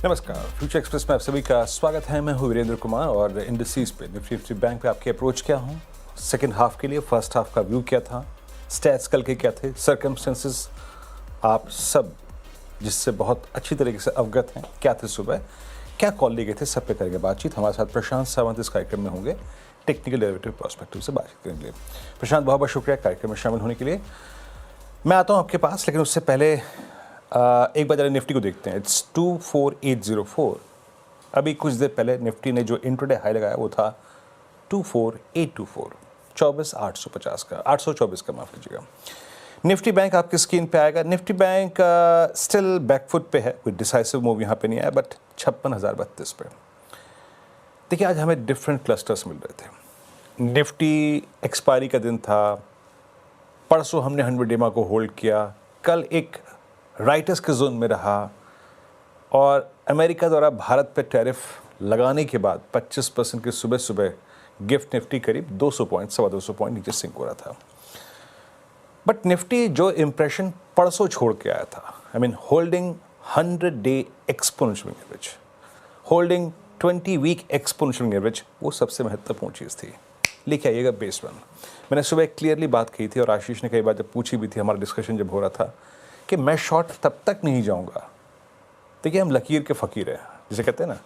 नमस्कार, future express में आप सभी का स्वागत है। मैं हूं वीरेंद्र कुमार और इंडस्ट्रीज पे निफ्टी बैंक पे आपके अप्रोच क्या हूं, सेकंड हाफ के लिए फर्स्ट हाफ का व्यू क्या था, स्टैट्स कल के क्या थे, सर्कमस्टेंसेस आप सब जिससे बहुत अच्छी तरीके से अवगत हैं क्या थे, सुबह क्या कॉल लिए गए थे, सब पे करेंगे बातचीत। हमारे साथ प्रशांत सावंत इस कार्यक्रम में होंगे टेक्निकल डेरिवेटिव पर्सपेक्टिव से बातचीत करने के लिए। प्रशांत, बहुत बहुत शुक्रिया कार्यक्रम में शामिल होने के लिए। मैं आता हूँ आपके पास, लेकिन उससे पहले एक बार जरा निफ्टी को देखते हैं। इट्स 24804। अभी कुछ देर पहले निफ्टी ने जो इंट्राडे हाई लगाया वो था 24824, 24850 का, 824 का, माफ कीजिएगा। निफ्टी बैंक आपकी स्क्रीन पे आएगा। निफ्टी बैंक स्टिल बैकफुट पे है, कोई डिसाइसिव मूव यहाँ पे नहीं आया, बट 56,032 पे। देखिए, आज हमें डिफरेंट क्लस्टर्स मिल रहे थे। निफ्टी एक्सपायरी का दिन था, परसों हमने 100 डेमा को होल्ड किया, कल एक राइटर्स के जोन में रहा, और अमेरिका द्वारा भारत पर टैरिफ लगाने के बाद 25% की सुबह सुबह गिफ्ट निफ्टी करीब 200 पॉइंट, 250 पॉइंट नीचे सिंक हो रहा था। बट निफ्टी जो इंप्रेशन परसों छोड़ के आया था, I mean holding 100 day exponential average, holding 20 week exponential average, वो सबसे महत्वपूर्ण चीज़ थी। लेके आइएगा बेस वन। मैंने सुबह क्लियरली बात की थी और आशीष ने कई बार जब पूछी भी थी, हमारा डिस्कशन जब हो रहा था, कि मैं शॉर्ट तब तक नहीं जाऊंगा। देखिए, हम लकीर के फ़कीर हैं, जिसे कहते हैं ना।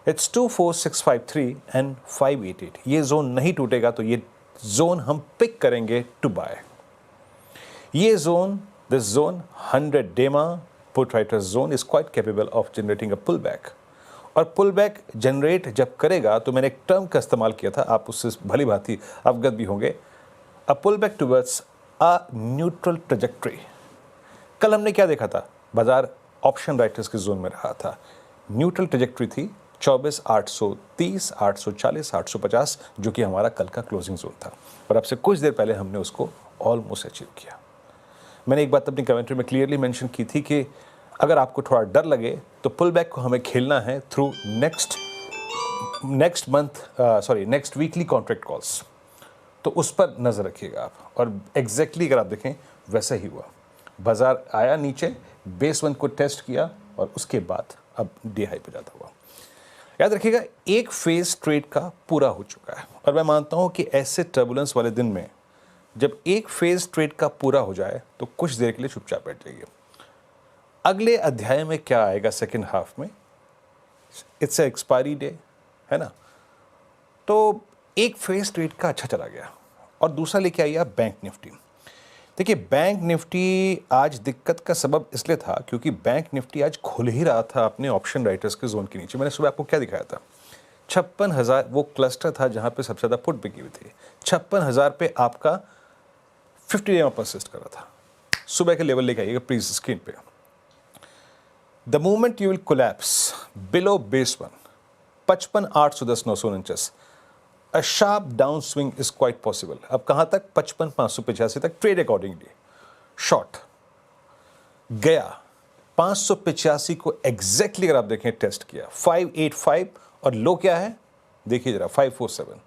It's 24653 and 588। ये जोन नहीं टूटेगा तो ये जोन हम पिक करेंगे टू बाय। ये zone, this zone 100 DEMA put writers zone is quite capable of generating a pull back. और पुल बैक जनरेट जब करेगा तो मैंने एक टर्म का इस्तेमाल किया था, आप उससे भली भांति अवगत भी होंगे, a pull back towards a neutral trajectory. कल हमने क्या देखा था? बाजार ऑप्शन राइटर्स के जोन में रहा था, न्यूट्रल ट्रेजेक्ट्री थी 24,830, 840, 850, जो कि हमारा कल का क्लोजिंग जोन था। और अब से कुछ देर पहले हमने उसको ऑलमोस्ट अचीव किया। मैंने एक बात अपनी कमेंट्री में क्लियरली मेंशन की थी कि अगर आपको थोड़ा डर लगे तो पुल बैक को हमें खेलना है through next weekly contract calls, तो उस पर नज़र रखिएगा आप। और एग्जैक्टली अगर आप देखें वैसा ही हुआ। बाजार आया नीचे, बेस वन को टेस्ट किया और उसके बाद अब डी हाई पे जाता हुआ। याद रखिएगा, एक फेज ट्रेड का पूरा हो चुका है, और मैं मानता हूं कि ऐसे टर्बुलेंस वाले दिन में जब एक फेज ट्रेड का पूरा हो जाए तो कुछ देर के लिए चुपचाप बैठ जाइए। अगले अध्याय में क्या आएगा सेकेंड हाफ में, इट्स एक्सपायरी डे है ना, तो एक फेज ट्रेड का अच्छा चला गया। और दूसरा लेके आइए आप बैंक निफ्टी। देखिए, बैंक निफ्टी आज दिक्कत का सबब इसलिए था क्योंकि बैंक निफ्टी आज खुल ही रहा था अपने ऑप्शन राइटर्स के जोन के नीचे। मैंने सुबह आपको क्या दिखाया था? 56,000 वो क्लस्टर था जहां पे सबसे ज़्यादा पुट बिकी हुई थी। 56,000 पे आपका 50 डे में परसिस्ट कर रहा था। सुबह के लेवल लेके आइएगा प्लीज स्क्रीन पे। The moment you will collapse below base one, 55,810, 949, A sharp downswing is quite possible. अब कहाँ तक? 55,585 तक ट्रेड अकॉर्डिंगली। शॉर्ट गया 585 को एग्जैक्टली, अगर आप देखें टेस्ट किया 585, और लो क्या है देखिए जरा 547।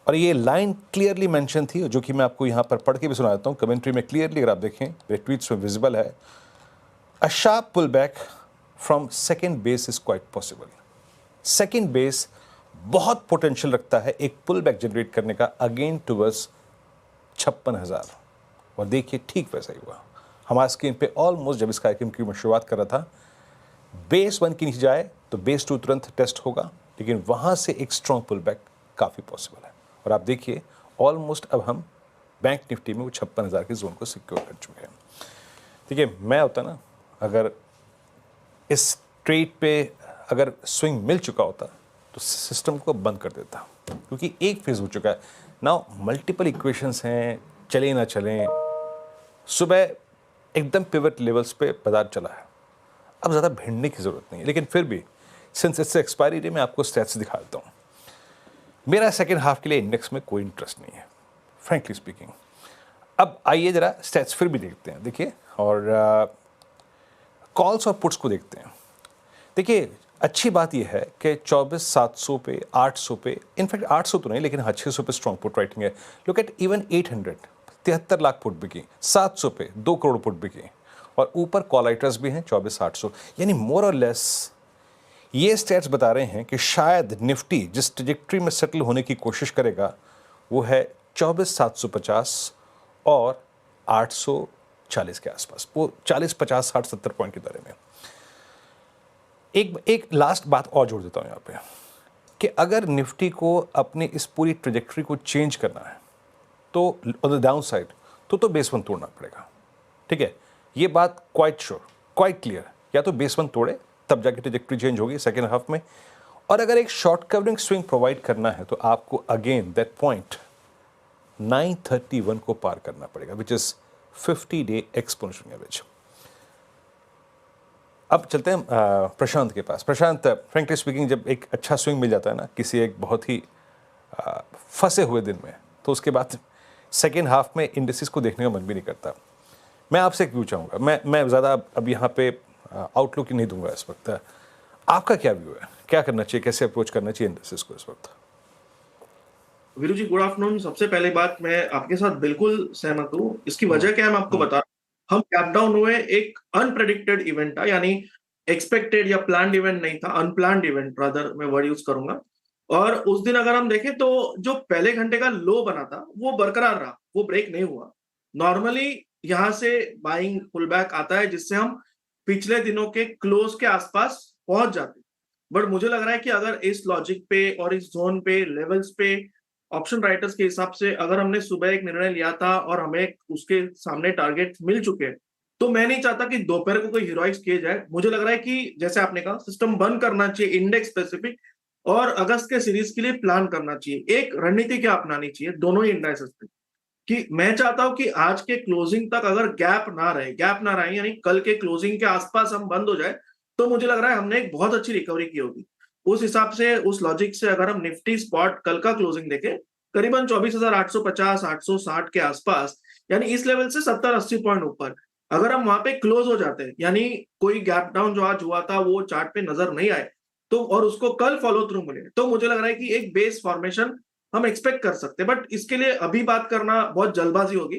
और ये लाइन क्लियरली मेंशन थी, जो कि मैं आपको यहाँ पर पढ़ के भी सुना देता हूँ कमेंट्री में। क्लियरली अगर आप देखें, मेरे ट्वीट्स में विजिबल है, a sharp pull back from second base is quite possible. Second base बहुत पोटेंशियल रखता है एक पुल बैक जनरेट करने का अगेन टुवर्ड्स 56,000। और देखिए, ठीक वैसा ही हुआ। हमारे स्क्रीन पे ऑलमोस्ट जब इस कार्यक्रम की मैं शुरुआत कर रहा था, बेस वन के नीचे जाए तो बेस टू तुरंत टेस्ट होगा, लेकिन वहां से एक स्ट्रॉन्ग पुल बैक काफ़ी पॉसिबल है। और आप देखिए, ऑलमोस्ट अब हम बैंक निफ्टी में वो 56,000 के जोन को सिक्योर कर चुके हैं। देखिए, मैं होता ना, अगर इस ट्रेड पे अगर स्विंग मिल चुका होता तो सिस्टम को बंद कर देता, क्योंकि एक फेज हो चुका है। नाउ मल्टीपल इक्वेशंस हैं, चले ना चलें। सुबह एकदम पिवट लेवल्स पे बाजार चला है, अब ज़्यादा भिड़ने की ज़रूरत नहीं है। लेकिन फिर भी सिंस इससे एक्सपायरी डे, मैं आपको स्टैट्स दिखा देता हूँ। मेरा सेकेंड हाफ के लिए इंडेक्स में कोई इंटरेस्ट नहीं है, फ्रेंकली स्पीकिंग। अब आइए जरा स्टैट्स फिर भी देखते हैं। देखिए, और कॉल्स और पुट्स को देखते हैं। देखिए, अच्छी बात यह है कि 24,700 पे, 800 पे, इनफैक्ट 800 तो नहीं, लेकिन 600 पे स्ट्रॉन्ग पुट राइटिंग है। Look at even 800, 73 lakh put बिकी, 700 पे 2 करोड़ पुट बिकी, और ऊपर कॉल राइटर्स भी हैं 24,800। यानी मोर और लेस ये स्टैट्स बता रहे हैं कि शायद निफ्टी जिस ट्रेजेक्ट्री में सेटल होने की कोशिश करेगा वो है 24,750 और 840 के आसपास, वो 40, 50, 60, 70 पॉइंट के दायरे में। एक लास्ट बात और जोड़ देता हूं यहां पे कि अगर निफ्टी को अपनी इस पूरी ट्रेजेक्ट्री को चेंज करना है तो ऑन द डाउन साइड तो बेस वन तोड़ना पड़ेगा। ठीक है, ये बात क्वाइट श्योर, क्वाइट क्लियर, या तो बेस वन तोड़े तब जाके ट्रेजेक्ट्री चेंज होगी सेकेंड हाफ में, और अगर एक शॉर्ट कवरिंग स्विंग प्रोवाइड करना है तो आपको अगेन दैट पॉइंट 931 को पार करना पड़ेगा, which is 50-day exponential average. अब चलते हैं प्रशांत के पास। प्रशांत, फ्रेंकली स्पीकिंग, जब एक अच्छा स्विंग मिल जाता है ना किसी एक बहुत ही फंसे हुए दिन में, तो उसके बाद सेकेंड हाफ में इंडेक्सेस को देखने का मन भी नहीं करता। मैं आपसे एक व्यू चाहूँगा, मैं ज़्यादा अब यहाँ पे आउटलुक ही नहीं दूंगा इस वक्त। आपका क्या व्यू है, क्या करना चाहिए, कैसे अप्रोच करना चाहिए इंडेक्सेस को इस वक्त? वीरू जी, गुड आफ्टरनून। सबसे पहले बात, मैं आपके साथ बिल्कुल सहमत हूँ। इसकी वजह क्या है मैं आपको बता रहा हूँ। हम गैप डाउन हुए, एक अनप्रेडिक्टेड इवेंट था, यानी एक्सपेक्टेड या प्लान्ड इवेंट नहीं था, अनप्लान्ड इवेंट रादर मैं वर्ड यूज करूंगा। और उस दिन अगर हम देखें तो जो पहले घंटे का लो बना था वो बरकरार रहा, वो ब्रेक नहीं हुआ। नॉर्मली यहाँ से बाइंग पुल बैक आता है जिससे हम पिछले दिनों के क्लोज के आसपास पहुंच जाते, बट मुझे लग रहा है कि अगर इस लॉजिक पे और इस जोन पे लेवल्स पे ऑप्शन राइटर्स के हिसाब से अगर हमने सुबह एक निर्णय लिया था और हमें उसके सामने टारगेट मिल चुके हैं, तो मैं नहीं चाहता कि दोपहर को कोई हीरोइक्स किए जाए। मुझे लग रहा है कि जैसे आपने कहा, सिस्टम बंद करना चाहिए इंडेक्स स्पेसिफिक, और अगस्त के सीरीज के लिए प्लान करना चाहिए। एक रणनीति क्या अपनानी चाहिए दोनों ही इंडाइसेस पे, कि मैं चाहता हूं कि आज के क्लोजिंग तक अगर गैप ना रहे, यानी कल के क्लोजिंग के आसपास हम बंद हो जाए, तो मुझे लग रहा है हमने एक बहुत अच्छी रिकवरी की होगी। उस हिसाब से, उस लॉजिक से अगर हम निफ्टी स्पॉट कल का क्लोजिंग देखें, करीबन 24,850 860 के आसपास, यानी इस लेवल से 70-80 पॉइंट ऊपर अगर हम वहां पे क्लोज हो जाते हैं, यानी कोई गैप डाउन जो आज हुआ था वो चार्ट पे नजर नहीं आए, तो और उसको कल फॉलो थ्रू मिले, तो मुझे लग रहा है कि एक बेस फॉर्मेशन हम एक्सपेक्ट कर सकते हैं। बट इसके लिए अभी बात करना बहुत जल्दबाजी होगी,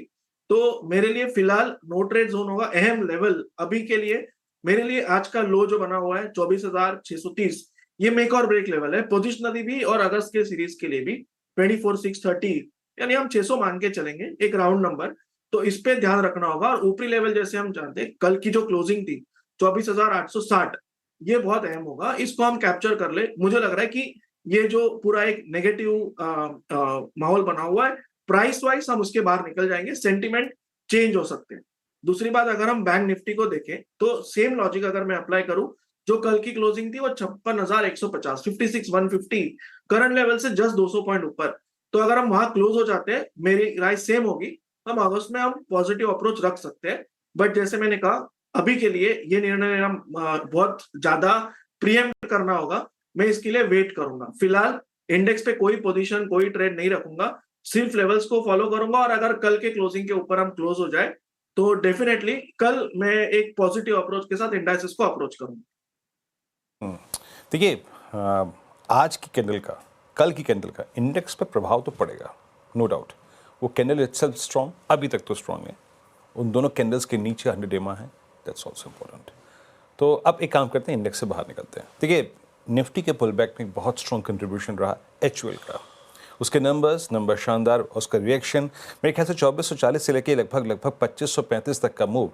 तो मेरे लिए फिलहाल नो ट्रेड जोन होगा। अहम लेवल अभी के लिए मेरे लिए आज का लो जो बना हुआ है 24,630, ये मेक और ब्रेक लेवल है, पोजिशनली भी और अगस्त के सीरीज के लिए भी। 24,630, यानी हम 600 मान के चलेंगे, एक राउंड नंबर, तो इस पे ध्यान रखना होगा। और ऊपरी लेवल जैसे हम जानते हैं, कल की जो क्लोजिंग थी 24,860, ये बहुत अहम होगा, इसको हम कैप्चर कर ले। मुझे लग रहा है कि ये जो पूरा एक नेगेटिव माहौल बना हुआ है, प्राइस वाइज हम उसके बाहर निकल जाएंगे, सेंटिमेंट चेंज हो सकते हैं। दूसरी बात, अगर हम बैंक निफ्टी को देखें तो सेम लॉजिक अगर मैं अप्लाई करूं, जो कल की क्लोजिंग थी वो 56,150, 56,150, करंट लेवल से जस्ट 200 पॉइंट ऊपर, तो अगर हम वहां क्लोज हो जाते हैं, मेरी राय सेम होगी, हम अगस्त में हम पॉजिटिव अप्रोच रख सकते हैं। बट जैसे मैंने कहा, अभी के लिए ये निर्णय हम बहुत ज्यादा प्रीएम्प्ट करना होगा, मैं इसके लिए वेट करूंगा। फिलहाल इंडेक्स पे कोई पोजीशन, कोई ट्रेड नहीं रखूंगा, सिर्फ लेवल्स को फॉलो करूंगा, और अगर कल के क्लोजिंग के ऊपर हम क्लोज हो जाए तो डेफिनेटली कल मैं एक पॉजिटिव अप्रोच के साथ इंडाइसेस को अप्रोच करूंगा। देखिए, आज की कैंडल का, कल की कैंडल का इंडेक्स पर प्रभाव तो पड़ेगा, नो डाउट। वो कैंडल इटसेल्फ स्ट्रॉन्ग, अभी तक तो स्ट्रॉन्ग है, उन दोनों कैंडल्स के नीचे 100 डेमा है, दैट्स ऑल्सो इम्पोर्टेंट। तो अब एक काम करते हैं, इंडेक्स से बाहर निकलते हैं। देखिए, निफ्टी के पुल बैक में बहुत स्ट्रॉन्ग कंट्रीब्यूशन रहा एचयूएल का, उसके नंबर शानदार, उसका रिएक्शन मेरे ख्याल से 2440 से लेके लगभग 2535 तक का मूव,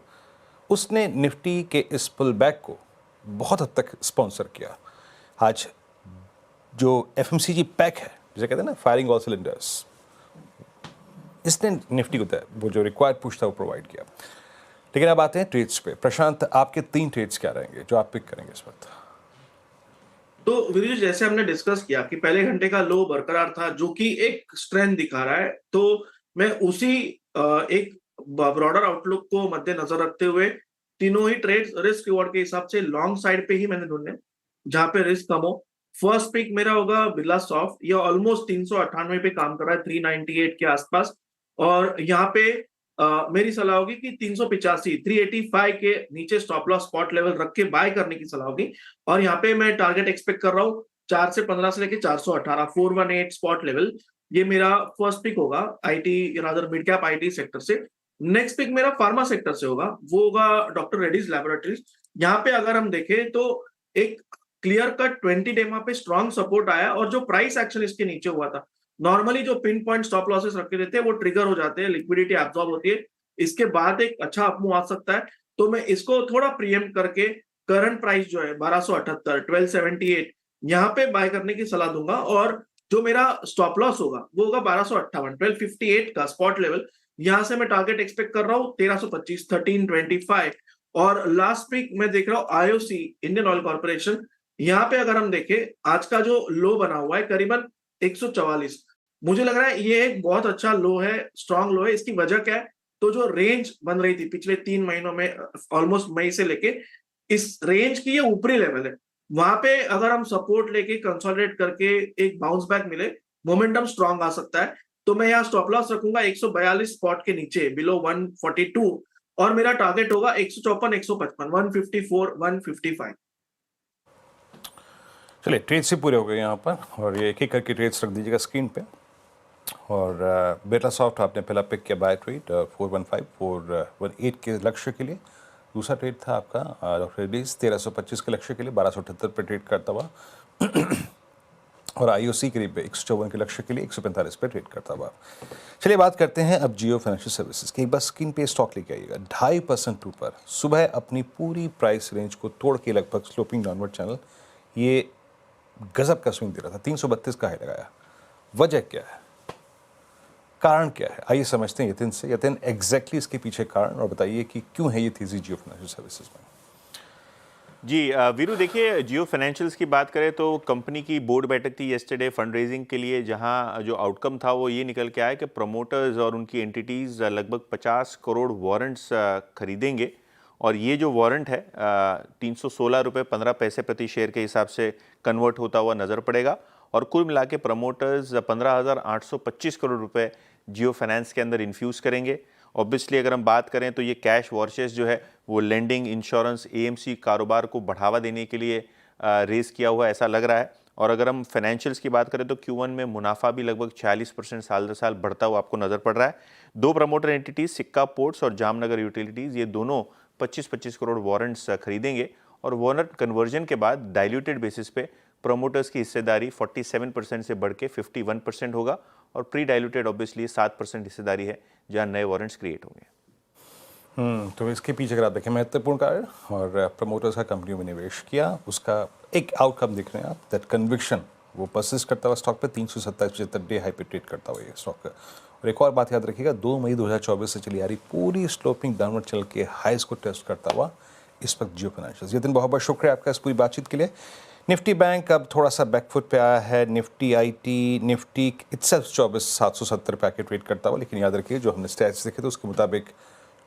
उसने निफ्टी के इस पुल बैक को बहुत हद तक स्पॉन्सर किया। आज जो एफएमसीजी पैक है, जिसे कहते हैं ना फायरिंग ऑल सिलेंडर्स, इसने निफ्टी को वो जो रिक्वायर्ड पुश था वो प्रोवाइड किया। लेकिन अब आते हैं ट्रेड्स पे। प्रशांत, आपके 3 ट्रेड्स क्या रहेंगे जो आप पिक करेंगे इस वक्त? तो वीरू, जैसे हमने डिस्कस किया कि पहले घंटे का लो बरकरार था, जो कि एक स्ट्रेंथ दिखा रहा है, तो मैं उसी एक ब्रॉडर आउटलुक को मद्देनजर रखते हुए तीनों ही ट्रेड्स रिस्क रिवॉर्ड के हिसाब से लॉन्ग साइड पे ही मैंने ढूंढने, जहां पे रिस्क कम हो। फर्स्ट पिक मेरा होगा बिरला सॉफ्ट, ये ऑलमोस्ट 398 पे काम कर रहा है, 398 के आसपास, और यहाँ पे मेरी सलाह होगी कि 385 385 के नीचे स्टॉप लॉस स्पॉट लेवल रख के बाय करने की सलाह होगी। और यहाँ पे मैं टारगेट एक्सपेक्ट कर रहा हूँ 4 से 15 से लेके 418, 418 स्पॉट लेवल, ये मेरा फर्स्ट पिक होगा IT, rather mid cap IT sector से। नेक्स्ट पिक मेरा फार्मा सेक्टर से होगा, वो होगा डॉक्टर रेड्डीज लैबोरेटरीज। यहाँ पे अगर हम देखें तो एक क्लियर कट 20 डेमा पे स्ट्रॉन्ग सपोर्ट आया और जो प्राइस एक्शन इसके नीचे हुआ था, नॉर्मली जो पिन पॉइंट स्टॉप लॉसेस रखे रहते हैं वो ट्रिगर हो जाते हैं, लिक्विडिटी एब्जॉर्ब होती है, इसके बाद एक अच्छा अपमूव आ सकता है। तो मैं इसको थोड़ा प्रीएम्प्ट करके करंट प्राइस जो है 1278 1278 यहाँ पे बाय करने की सलाह दूंगा, और जो मेरा स्टॉप लॉस होगा वो होगा 1258 1258 का स्पॉट लेवल। यहां से मैं टारगेट एक्सपेक्ट कर रहा हूँ 1325 1325। और लास्ट वीक मैं देख रहा हूँ आईओसी इंडियन ऑयल कॉर्पोरेशन, यहाँ पे अगर हम देखें आज का जो लो बना हुआ है करीबन 144, मुझे लग रहा है ये एक बहुत अच्छा लो है, स्ट्रॉन्ग लो है। इसकी वजह क्या है, तो जो रेंज बन रही थी पिछले 3 महीनों में, ऑलमोस्ट मई से लेके, इस रेंज की ये ऊपरी लेवल है, वहां पे अगर हम सपोर्ट लेके कंसोलिडेट करके एक बाउंस बैक मिले, मोमेंटम स्ट्रॉन्ग आ सकता है। तो मैं यहाँ स्टॉप लॉस रखूंगा 142 स्पॉट के नीचे, बिलो 142, और मेरा टारगेट होगा 154 155 154 155। चलिए ट्रेड से पूरे हो गए यहाँ पर, और ये एक एक करके ट्रेड्स रख दीजिएगा स्क्रीन पे। और बेटा सॉफ्ट आपने पहला पिक किया बाय ट्रेड 415 418 के लक्ष्य के लिए। दूसरा ट्रेड था आपका डॉक्टर रेड्डीज 1325 के लक्ष्य के लिए 1278 पे ट्रेड करता हुआ। और आईओसी करीब 154 के लक्ष्य के लिए 145 पे ट्रेड करता हुआ। चलिए बात करते हैं अब जियो फाइनेंशियल सर्विसेज की। एक बार स्क्रीन पे स्टॉक लेके आइएगा 2.5% ऊपर, सुबह अपनी पूरी प्राइस रेंज को तोड़ के लगभग स्लोपिंग डाउनवर्ड चैनल, ये गजब का स्विंग दे रहा था, 332 का हाई लगाया। वजह क्या है, कारण क्या है, आइए समझते हैं यतिन से। यतिन, एग्जैक्टली इसके पीछे कारण और बताइए कि क्यों है ये तेजी जियो फाइनेंशियल सर्विसेज में। जी वीरू, देखिए जियो फाइनेंशियल्स की बात करें तो कंपनी की बोर्ड बैठक थी येस्टरडे फंड रेजिंग के लिए, जहां जो आउटकम था वो ये निकल के आया कि प्रमोटर्स और उनकी एंटिटीज़ लगभग 50 करोड़ वारंट्स खरीदेंगे। और ये जो वारंट है 316 रुपये 15 पैसे प्रति शेयर के हिसाब से कन्वर्ट होता हुआ नज़र पड़ेगा। और कुल मिला के प्रमोटर्स 15,825 करोड़ रुपए जियो फाइनेंस के अंदर इन्फ्यूज़ करेंगे। ऑब्वियसली अगर हम बात करें तो ये कैश वॉरचेस जो है वो लेंडिंग, इंश्योरेंस, एएमसी कारोबार को बढ़ावा देने के लिए रेज किया हुआ ऐसा लग रहा है। और अगर हम फाइनेंशियल्स की बात करें तो Q1 में मुनाफा भी लगभग 46% साल दर साल बढ़ता हुआ आपको नज़र पड़ रहा है। दो प्रमोटर एंटिटीज सिक्का पोर्ट्स और जामनगर यूटिलिटीज़, ये दोनों 25-25 करोड़ वारंट्स खरीदेंगे। और वारंट कन्वर्जन के बाद डाइल्यूटेड बेसिस पे प्रमोटर्स की हिस्सेदारी 47% से बढ़ के 51% होगा। और प्री डाइल्यूटेड ऑब्वियसली 7% हिस्सेदारी है जहां नए वारंट्स क्रिएट होंगे। तो इसके पीछे अगर आप देखें महत्वपूर्ण कारण, और प्रमोटर्स का कंपनी में निवेश किया, उसका एक आउटकम दिख रहे हैं आप, दैट कन्विक्शन वो परसिस्ट करता हुआ स्टॉक पे 327-75 डे हाई पे ट्रेड करता हुआ ये स्टॉक। और एक और बात याद रखिएगा, 2 मई 2024 से चली आ रही पूरी स्लोपिंग डाउनवर्ड चल के हाईस को टेस्ट करता हुआ इस वक्त जियो फाइनेंशियल। ये दिन बहुत बहुत शुक्रिया आपका इस पूरी बातचीत के लिए। निफ्टी बैंक अब थोड़ा सा बैकफुट पे आया है, निफ्टी आईटी, निफ्टी इटसेल्फ 24,770 पे आके ट्रेड करता हुआ। लेकिन याद रखिए जो हमने स्टैट्स देखे तो उसके मुताबिक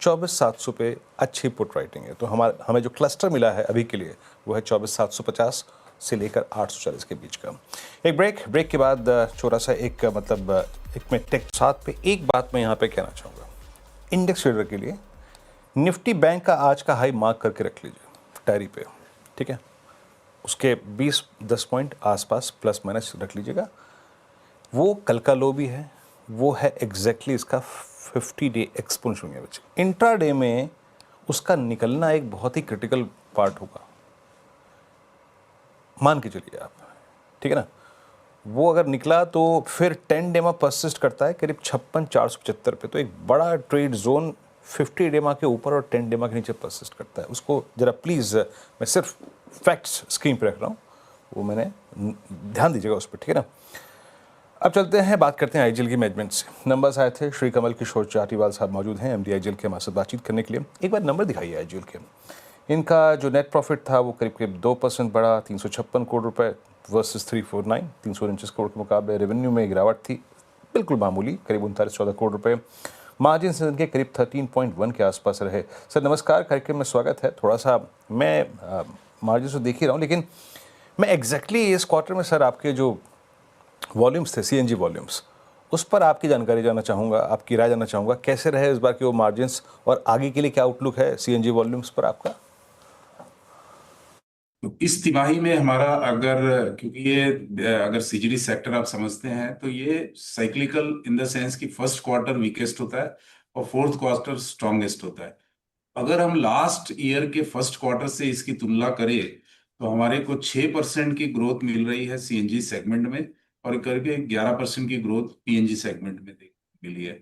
24,700 पे अच्छी पुट राइटिंग है। तो हमें जो क्लस्टर मिला है अभी के लिए वो है 24,750 से लेकर 840 के बीच का। एक ब्रेक के बाद छोटा सा एक में टेक साथ पे एक बात मैं यहाँ पे कहना चाहूँगा। इंडेक्स ट्रेडर के लिए निफ्टी बैंक का आज का हाई मार्क करके रख लीजिए डायरी पे, ठीक है। उसके 20-10 पॉइंट आसपास प्लस माइनस रख लीजिएगा। वो कल का लो भी है, वो है एग्जैक्टली इसका 50 डे एक्सपोनेंशियल एवरेज। इंट्राडे में उसका निकलना एक बहुत ही क्रिटिकल पार्ट होगा, मान के चलिए आप, ठीक है ना। वो अगर निकला तो फिर 10 डे में परसिस्ट करता है करीब 56,475 पे, तो एक बड़ा ट्रेड जोन 50 डेमा के ऊपर और 10 डेमा के नीचे परसिस्ट करता है। उसको जरा प्लीज़, मैं सिर्फ फैक्ट्स स्क्रीन पे रख रहा हूँ, वो मैंने ध्यान दीजिएगा उस पर, ठीक है ना। अब चलते हैं, बात करते हैं आईजीएल की मैनेजमेंट से। नंबर्स आए थे, श्री कमल किशोर चाटीवाल साहब मौजूद हैं एमडी आईजीएल के, हमारे साथ बातचीत करने के लिए। एक बार नंबर दिखाइए आईजीएल के। इनका जो नेट प्रॉफिट था वो करीब 2% बढ़ा, 356 करोड़ रुपए वर्सेस 349, 349 करोड़ के मुकाबले। रेवेन्यू में गिरावट थी बिल्कुल मामूली, करीब 39-14 करोड़ रुपए। मार्जिन से इनके करीब 13.1 के आसपास रहे। सर नमस्कार, कार्यक्रम में स्वागत है। थोड़ा सा मैं मार्जिन तो देख ही रहा हूँ, लेकिन मैं एग्जैक्टली इस क्वार्टर में सर आपके जो वॉल्यूम्स थे, सीएनजी वॉल्यूम्स, उस पर आपकी जानकारी जानना चाहूँगा, आपकी राय जानना चाहूँगा। कैसे रहे इस बार के वो मार्जिन्स, और आगे के लिए क्या आउटलुक है सीएनजी वॉल्यूम्स पर आपका? तो इस तिमाही में हमारा क्योंकि ये अगर सीजीडी सेक्टर आप समझते हैं तो ये साइक्लिकल इन द सेंस कि फर्स्ट क्वार्टर वीकेस्ट होता है और फोर्थ क्वार्टर स्ट्रॉन्गेस्ट होता है। अगर हम लास्ट ईयर के फर्स्ट क्वार्टर से इसकी तुलना करें तो हमारे को 6% की ग्रोथ मिल रही है सीएनजी सेगमेंट में, और करके 11% की ग्रोथ पीएनजी सेगमेंट में मिली है।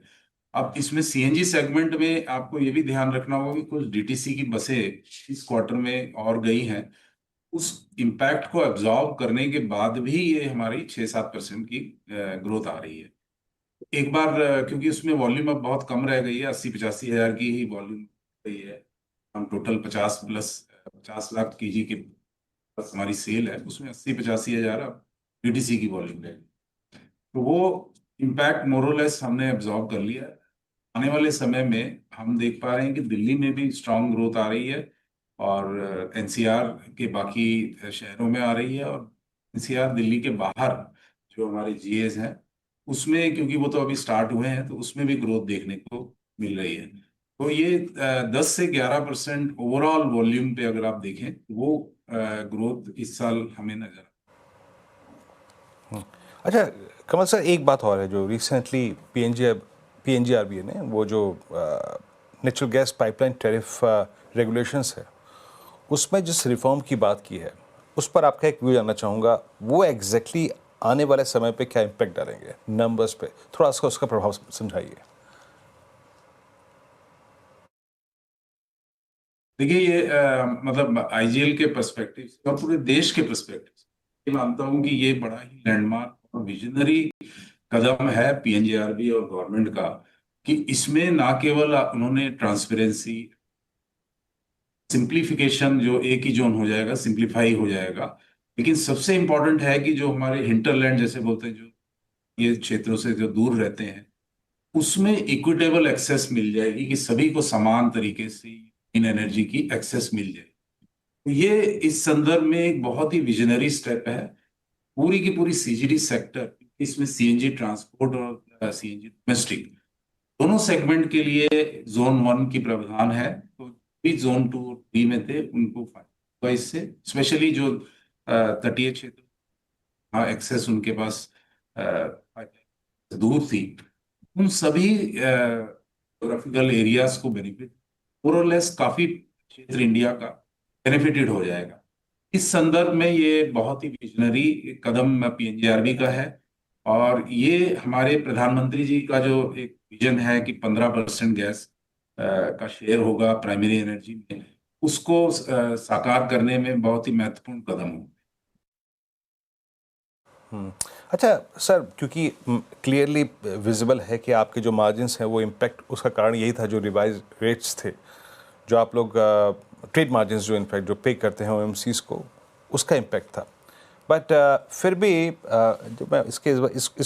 अब इसमें सीएनजी सेगमेंट में आपको ये भी ध्यान रखना होगा कि कुछ डीटीसी की बसें इस क्वार्टर में और गई हैं, उस इम्पैक्ट को एब्जॉर्ब करने के बाद भी ये हमारी 6-7% की ग्रोथ आ रही है। एक बार क्योंकि उसमें वॉल्यूम अब बहुत कम रह गई है, 80-85 हजार की ही वॉल्यूम गई है। हम टोटल 50 लाख केजी के बस हमारी सेल है, उसमें 80-85 हजार अब डीटीसी की वॉल्यूम है। तो वो इम्पैक्ट मोरलेस हमने एब्जॉर्ब कर लिया है। आने वाले समय में हम देख पा रहे हैं कि दिल्ली में भी स्ट्रांग ग्रोथ आ रही है, और एनसीआर के बाकी शहरों में आ रही है, और एनसीआर दिल्ली के बाहर जो हमारे जीएस हैं उसमें, क्योंकि वो तो अभी स्टार्ट हुए हैं, तो उसमें भी ग्रोथ देखने को मिल रही है। तो ये 10 से 11% ओवरऑल वॉल्यूम पे अगर आप देखें, वो ग्रोथ इस साल हमें नजर। अच्छा कमल सर, एक बात और है जो रिसेंटली पीएनजीआरबीए ने वो जो natural gas pipeline tariff regulations है उसमें जिस रिफॉर्म की बात की है उस पर आपका एक व्यू जानना चाहूँगा। वो एग्जैक्टली आने वाले समय पे क्या इम्पैक्ट डालेंगे नंबर्स पे, थोड़ा सा उसका प्रभाव समझाइए। देखिए ये मतलब आईजीएल के पर्सपेक्टिव से और पूरे देश के पर्सपेक्टिव से मैं मानता हूँ कि ये बड़ा ही लैंडमार्क और विजनरी कदम है पीएनजीआरबी और गवर्नमेंट का, कि इसमें ना केवल उन्होंने ट्रांसपेरेंसी, सिंप्लीफिकेशन, जो एक ही जोन हो जाएगा, सिंप्लीफाई हो जाएगा, लेकिन सबसे इंपॉर्टेंट है कि जो हमारे हिंटरलैंड जैसे बोलते हैं, जो ये क्षेत्रों से जो दूर रहते हैं, उसमें इक्विटेबल एक्सेस मिल जाएगी, कि सभी को समान तरीके से इन एनर्जी की एक्सेस मिल जाए। तो ये इस संदर्भ में एक बहुत ही विजनरी स्टेप है। पूरी की पूरी सीजीडी सेक्टर, इसमें सीएनजी ट्रांसपोर्ट और सीएनजी डोमेस्टिक दोनों सेगमेंट के लिए जोन 1 की प्रावधान है। तो भी जोन 2 और 3 में थे उनको फायदा इससे, स्पेशली जो तटीय क्षेत्र एक्सेस उनके पास दूर थी, उन सभी जोग्राफिकल एरियाज को बेनिफिट, मोरलेस काफी क्षेत्र इंडिया का बेनिफिटेड हो जाएगा। इस संदर्भ में ये बहुत ही विजनरी कदम पीएनजीआरबी का है, और ये हमारे प्रधानमंत्री जी का जो एक विजन है कि 15% गैस का शेयर होगा प्राइमरी एनर्जी में, उसको साकार करने में बहुत ही महत्वपूर्ण कदम हो। अच्छा सर, क्योंकि क्लियरली विजिबल है कि आपके जो मार्जिन्स हैं वो इम्पैक्ट, उसका कारण यही था जो रिवाइज रेट्स थे, जो आप लोग ट्रेड मार्जिन्स जो इनफैक्ट जो पे करते हैं ओएमसीज को, उसका इम्पैक्ट था। बट फिर भी जब मैं इस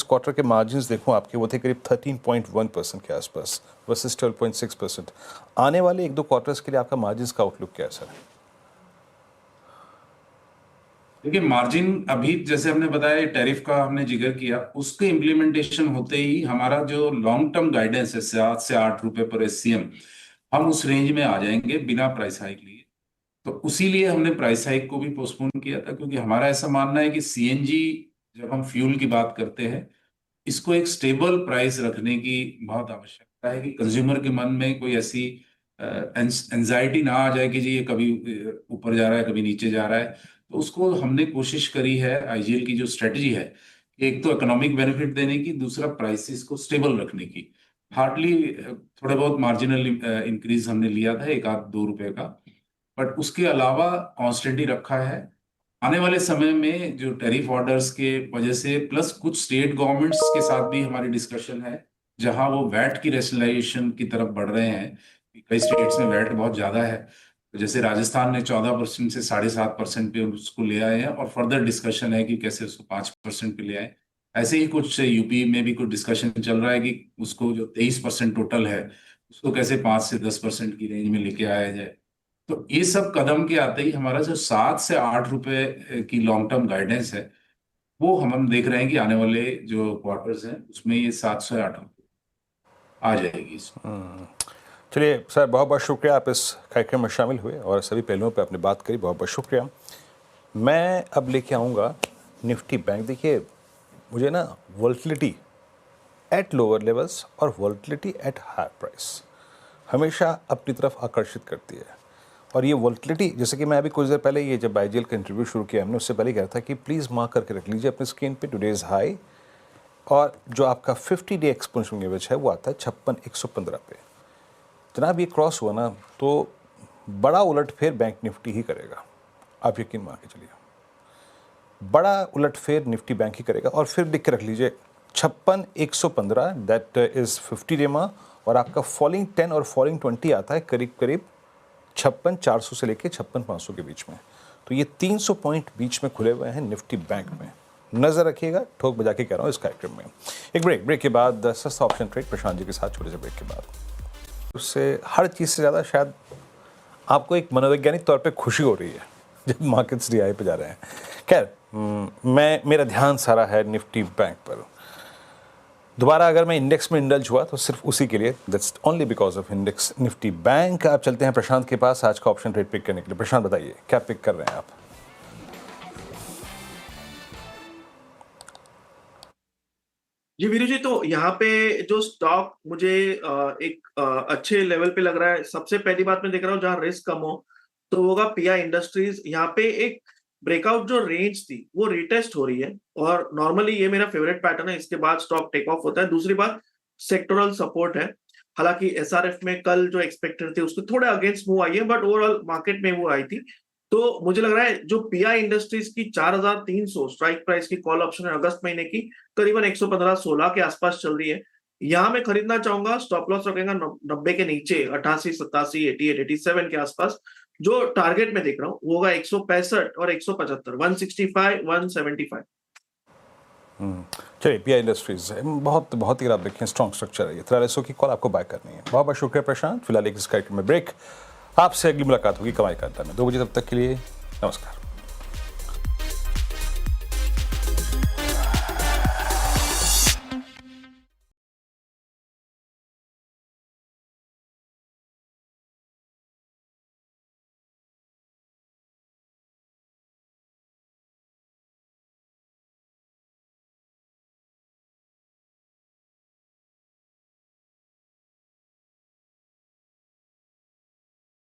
क्वार्टर के मार्जिन्स देखूं आपके, वो थे करीब 13.1% के आसपास वर्सेस 12.6%। आने वाले 1-2 क्वार्टर्स के लिए आपका मार्जिन्स का आउटलुक क्या है सर? देखिए मार्जिन अभी जैसे हमने बताया, टैरिफ का हमने जिक्र किया, उसके इम्प्लीमेंटेशन होते ही हमारा जो लॉन्ग टर्म गाइडेंस है 7 से 8 रुपए पर एससीएम, हम उस रेंज में आ जाएंगे बिना प्राइस हाइक लिए। तो उसी लिए हमने प्राइस हाइक को भी पोस्टपोन किया था, क्योंकि हमारा ऐसा मानना है कि सीएनजी, जब हम फ्यूल की बात करते हैं, इसको एक स्टेबल प्राइस रखने की बहुत आवश्यकता है, कि कंज्यूमर के मन में कोई ऐसी एंजाइटी ना आ जाए कि जी ये कभी ऊपर जा रहा है, कभी नीचे जा रहा है। तो उसको हमने कोशिश करी है, आईजीएल की जो स्ट्रेटजी है, एक तो इकोनॉमिक बेनिफिट देने की, दूसरा प्राइसेस को स्टेबल रखने की। हार्डली थोड़े बहुत मार्जिनल इंक्रीज हमने लिया था, 1-2 रुपए का, बट उसके अलावा कांस्टेंट ही रखा है। आने वाले समय में जो टैरिफ ऑर्डर्स के वजह से, प्लस कुछ स्टेट गवर्नमेंट्स के साथ भी हमारी डिस्कशन है, जहां वो वैट की रेशनलाइजेशन की तरफ बढ़ रहे हैं। कई स्टेट्स में वैट बहुत ज्यादा है, तो जैसे राजस्थान ने 14% से 7.5% पे उसको ले आए हैं, और फर्दर डिस्कशन है कि कैसे उसको 5% पे ले आए। ऐसे ही कुछ यूपी में भी कुछ डिस्कशन चल रहा है कि उसको जो 23% टोटल है, उसको कैसे 5 से 10% की रेंज में लेके आया जाए। तो ये सब कदम के आते ही हमारा जो 7 से 8 रुपए की लॉन्ग टर्म गाइडेंस है, वो हम देख रहे हैं कि आने वाले जो क्वार्टर्स हैं उसमें ये 7 से 8 रुपए आ जाएगी इसमें। चलिए सर, बहुत बहुत शुक्रिया, आप इस कार्यक्रम में शामिल हुए और सभी पहलुओं पे आपने बात करी, बहुत बहुत शुक्रिया। मैं अब लेके आऊँगा निफ्टी बैंक। देखिए मुझे ना वोलेटिलिटी एट लोअर लेवल्स और वोलेटिलिटी एट हायर प्राइस हमेशा अपनी तरफ आकर्षित करती है। और ये वोलेटिलिटी, जैसे कि मैं अभी कुछ देर पहले ये जब आईजीएल का इंटरव्यू शुरू किया हमने, उससे पहले कह रहा था कि प्लीज़ मार्क करके रख लीजिए अपने स्क्रीन पे टुडेज हाई, और जो आपका 50 डे एक्सपोनेंशियल एवरेज है वो आता है 56,115 पे। जनाब ये क्रॉस हुआ ना तो बड़ा उलटफेर बैंक निफ्टी ही करेगा, आप यकीन मान के चलिए, बड़ा उलटफेर निफ्टी बैंक ही करेगा। और फिर लिख के रख लीजिए 56,115, दैट इज़ 50 डे मा, और आपका फॉलिंग 10 और फॉलिंग 20 आता है करीब करीब 56,400 से लेके 56,500 के बीच में। तो ये 300 पॉइंट बीच में खुले हुए हैं निफ्टी बैंक में, नज़र रखिएगा, ठोक बजा के कह रहा हूँ इस कार्यक्रम में। एक ब्रेक के बाद सस्ता ऑप्शन ट्रेड प्रशांत जी के साथ, छोटे से ब्रेक के बाद। उससे हर चीज़ से ज़्यादा शायद आपको एक मनोवैज्ञानिक तौर पे खुशी हो रही है जब मार्केट्स रिहाई पे जा रहे हैं। खैर मेरा ध्यान सारा है निफ्टी बैंक पर। दोबारा अगर मैं इंडेक्स में इंडल्ज हुआ तो सिर्फ उसी के लिए, that's only because of index Nifty bank. आप चलते हैं प्रशांत के पास आज का ऑप्शन ट्रेड पिक करने के लिए। प्रशांत बताइए क्या पिक कर रहे हैं आप? जी वीरू जी, तो यहाँ पे जो स्टॉक मुझे एक अच्छे लेवल पे लग रहा है, सबसे पहली बात मैं देख रहा हूँ जहाँ रिस्क कम हो तो होगा पीआई इंडस्ट्रीज। यहाँ पे एक ब्रेकआउट जो रेंज थी वो रिटेस्ट हो रही है, और नॉर्मली ये मेरा फेवरेट पैटर्न है, इसके बाद स्टॉक टेक ऑफ होता है। दूसरी बात सेक्टोरल सपोर्ट है, हालांकि एसआरएफ में कल जो एक्सपेक्टेड थे उसके थोड़े अगेंस्ट मूव आई है, बट ओवरऑल मार्केट में वो आई थी। तो मुझे लग रहा है जो पीआई इंडस्ट्रीज की 4,300 स्ट्राइक प्राइस की कॉल ऑप्शन है अगस्त महीने की, करीबन 115-16 के आसपास चल रही है, यहाँ मैं खरीदना चाहूंगा। स्टॉप लॉस रखेगा 90 के नीचे, 88, 87, 88, 87 के आसपास। जो टारगेट में देख रहा हूँ वो होगा 165 और 175, 165, 175। चलिए पीआई इंडस्ट्रीज बहुत बहुत ही आप देखें स्ट्रॉन्ग स्ट्रक्चर है ये। 4300 की कॉल आपको बाय करनी है। बहुत बहुत शुक्रिया प्रशांत। फिलहाल इस कार्यक्रम में ब्रेक, आपसे अगली मुलाकात होगी कमाई का अड्डा में 2 बजे। तब तक के लिए नमस्कार।